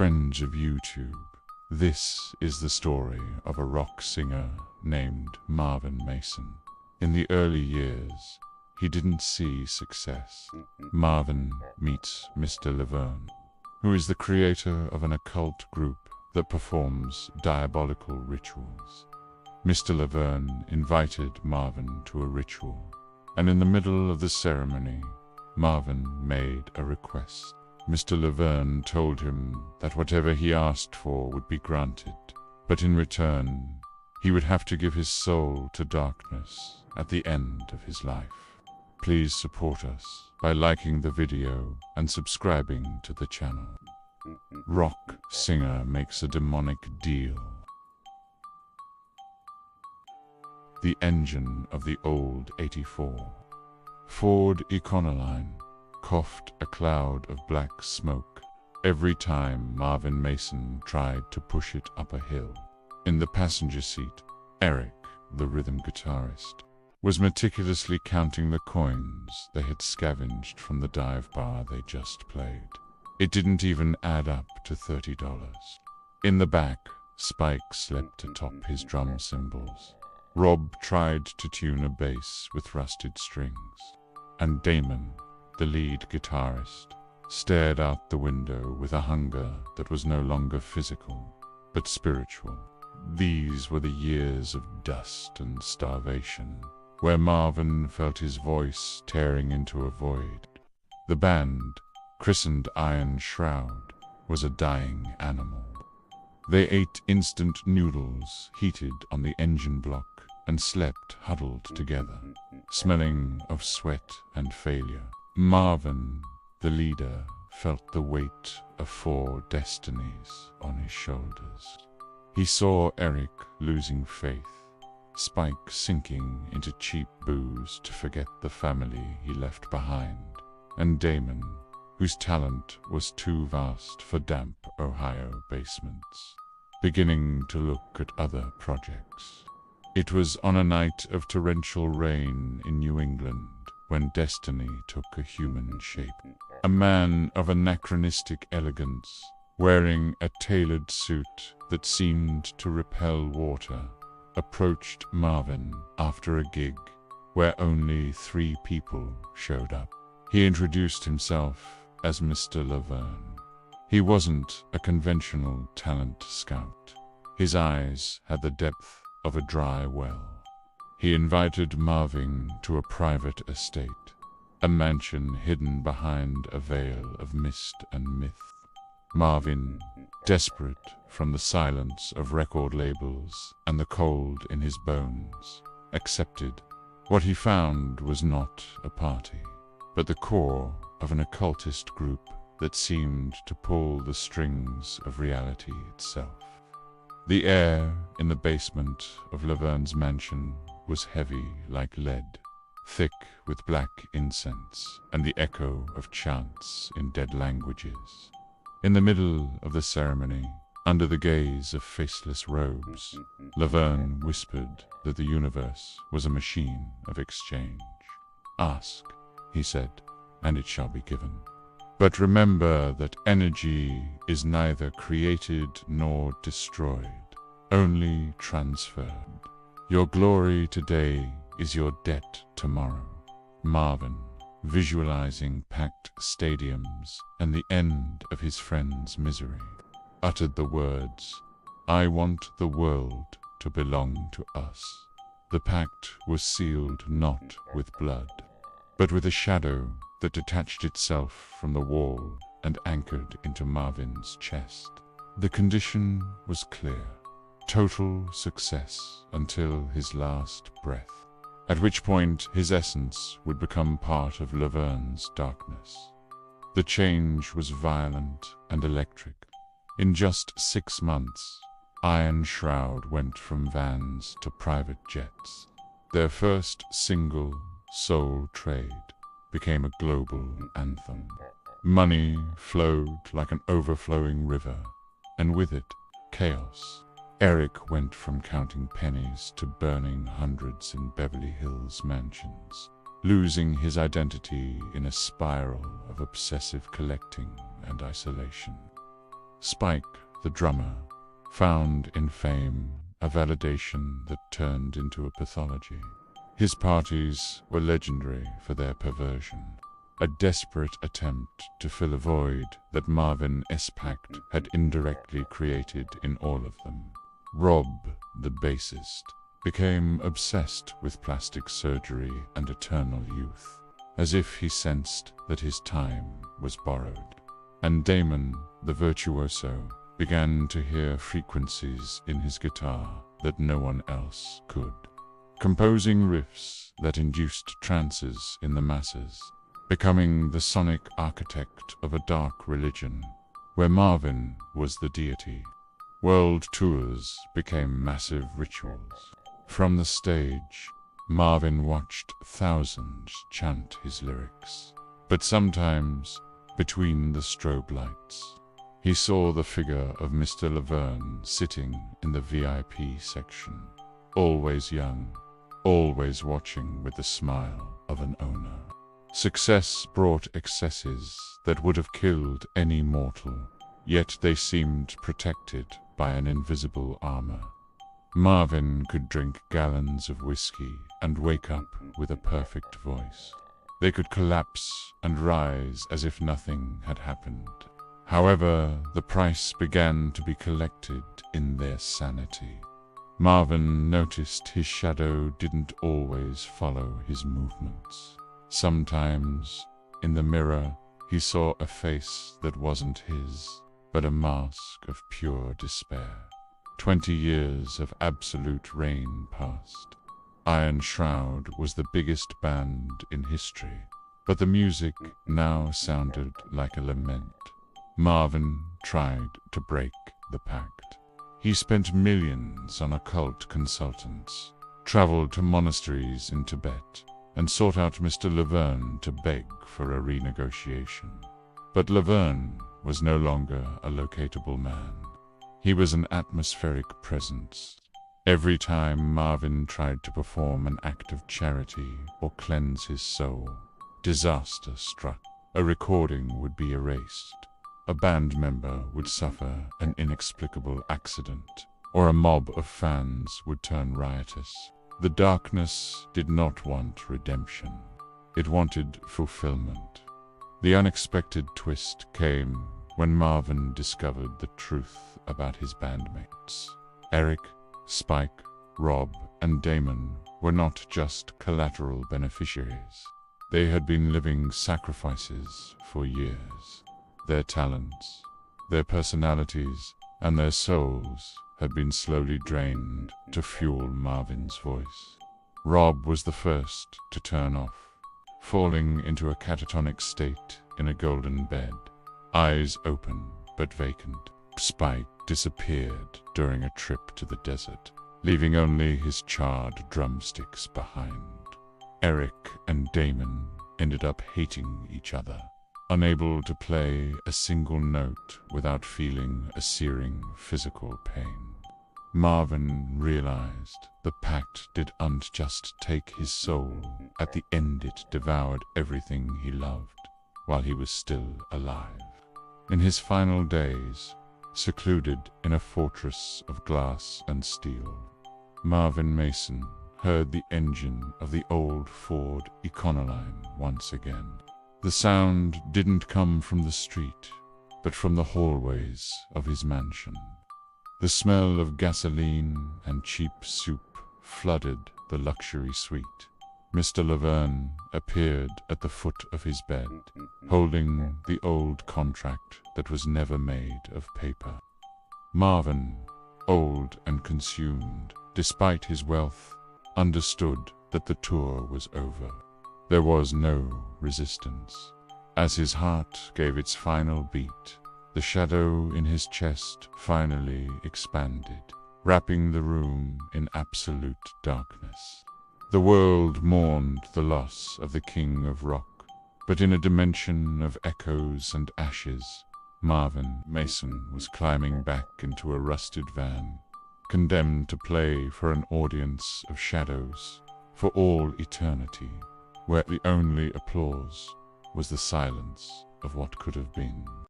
Friends of YouTube, this is the story of a rock singer named Marvin Mason. In the early years, he didn't see success. Marvin meets Mr. Laverne, who is the creator of an occult group that performs diabolical rituals. Mr. Laverne invited Marvin to a ritual, and in the middle of the ceremony, Marvin made a request. Mr. Laverne told him that whatever he asked for would be granted, but in return, he would have to give his soul to darkness at the end of his life. Please support us by liking the video and subscribing to the channel. Rock singer makes a demonic deal. The engine of the old 84 Ford Econoline coughed a cloud of black smoke every time Marvin Mason tried to push it up a hill. In the passenger seat, Eric, the rhythm guitarist, was meticulously counting the coins they had scavenged from the dive bar they just played. It didn't even add up to $30. In the back, Spike slept atop his drum cymbals. Rob tried to tune a bass with rusted strings, and Damon, the lead guitarist, stared out the window with a hunger that was no longer physical, but spiritual. These were the years of dust and starvation, where Marvin felt his voice tearing into a void. The band, christened Iron Shroud, was a dying animal. They ate instant noodles heated on the engine block and slept huddled together, smelling of sweat and failure. Marvin, the leader, felt the weight of 4 destinies on his shoulders. He saw Eric losing faith, Spike sinking into cheap booze to forget the family he left behind, and Damon, whose talent was too vast for damp Ohio basements, beginning to look at other projects. It was on a night of torrential rain in New England when destiny took a human shape. A man of anachronistic elegance, wearing a tailored suit that seemed to repel water, approached Marvin after a gig where only 3 people showed up. He introduced himself as Mr. Laverne. He wasn't a conventional talent scout. His eyes had the depth of a dry well. He invited Marvin to a private estate, a mansion hidden behind a veil of mist and myth. Marvin, desperate from the silence of record labels and the cold in his bones, accepted. What he found was not a party, but the core of an occultist group that seemed to pull the strings of reality itself. The air in the basement of Laverne's mansion was heavy like lead, thick with black incense and the echo of chants in dead languages. In the middle of the ceremony, under the gaze of faceless robes, Laverne whispered that the universe was a machine of exchange. "Ask," he said, "and it shall be given. But remember that energy is neither created nor destroyed, only transferred. Your glory today is your debt tomorrow." Marvin, visualizing packed stadiums and the end of his friend's misery, uttered the words, "I want the world to belong to us." The pact was sealed not with blood, but with a shadow that detached itself from the wall and anchored into Marvin's chest. The condition was clear: total success until his last breath, at which point his essence would become part of Laverne's darkness. The change was violent and electric. In just 6 months, Iron Shroud went from vans to private jets. Their first single, Soul Trade, became a global anthem. Money flowed like an overflowing river, and with it, chaos. Eric went from counting pennies to burning hundreds in Beverly Hills mansions, losing his identity in a spiral of obsessive collecting and isolation. Spike, the drummer, found in fame a validation that turned into a pathology. His parties were legendary for their perversion, a desperate attempt to fill a void that Marvin Pact had indirectly created in all of them. Rob, the bassist, became obsessed with plastic surgery and eternal youth, as if he sensed that his time was borrowed. And Damon, the virtuoso, began to hear frequencies in his guitar that no one else could, composing riffs that induced trances in the masses, becoming the sonic architect of a dark religion, where Marvin was the deity. World tours became massive rituals. From the stage, Marvin watched thousands chant his lyrics. But sometimes, between the strobe lights, he saw the figure of Mr. Laverne sitting in the VIP section, always young, always watching with the smile of an owner. Success brought excesses that would have killed any mortal, yet they seemed protected by an invisible armor. Marvin could drink gallons of whiskey and wake up with a perfect voice. They could collapse and rise as if nothing had happened. However, the price began to be collected in their sanity. Marvin noticed his shadow didn't always follow his movements. Sometimes, in the mirror, he saw a face that wasn't his, but a mask of pure despair. 20 years of absolute reign passed. Iron Shroud was the biggest band in history, but the music now sounded like a lament. Marvin tried to break the pact. He spent millions on occult consultants, traveled to monasteries in Tibet, and sought out Mr. Laverne to beg for a renegotiation. But Laverne was no longer a locatable man. He was an atmospheric presence. Every time Marvin tried to perform an act of charity or cleanse his soul, disaster struck. A recording would be erased. A band member would suffer an inexplicable accident, or a mob of fans would turn riotous. The darkness did not want redemption. It wanted fulfillment. The unexpected twist came when Marvin discovered the truth about his bandmates. Eric, Spike, Rob, and Damon were not just collateral beneficiaries. They had been living sacrifices for years. Their talents, their personalities, and their souls had been slowly drained to fuel Marvin's voice. Rob was the first to turn off, falling into a catatonic state in a golden bed, eyes open but vacant. Spike disappeared during a trip to the desert, leaving only his charred drumsticks behind. Eric and Damon ended up hating each other, unable to play a single note without feeling a searing physical pain. Marvin realized the pact didn't just take his soul. At the end it devoured everything he loved while he was still alive. In his final days, secluded in a fortress of glass and steel, Marvin Mason heard the engine of the old Ford Econoline once again. The sound didn't come from the street, but from the hallways of his mansion. The smell of gasoline and cheap soup flooded the luxury suite. Mr. Laverne appeared at the foot of his bed, holding the old contract that was never made of paper. Marvin, old and consumed, despite his wealth, understood that the tour was over. There was no resistance. As his heart gave its final beat, the shadow in his chest finally expanded, wrapping the room in absolute darkness. The world mourned the loss of the king of rock, but in a dimension of echoes and ashes, Marvin Mason was climbing back into a rusted van, condemned to play for an audience of shadows for all eternity, where the only applause was the silence of what could have been.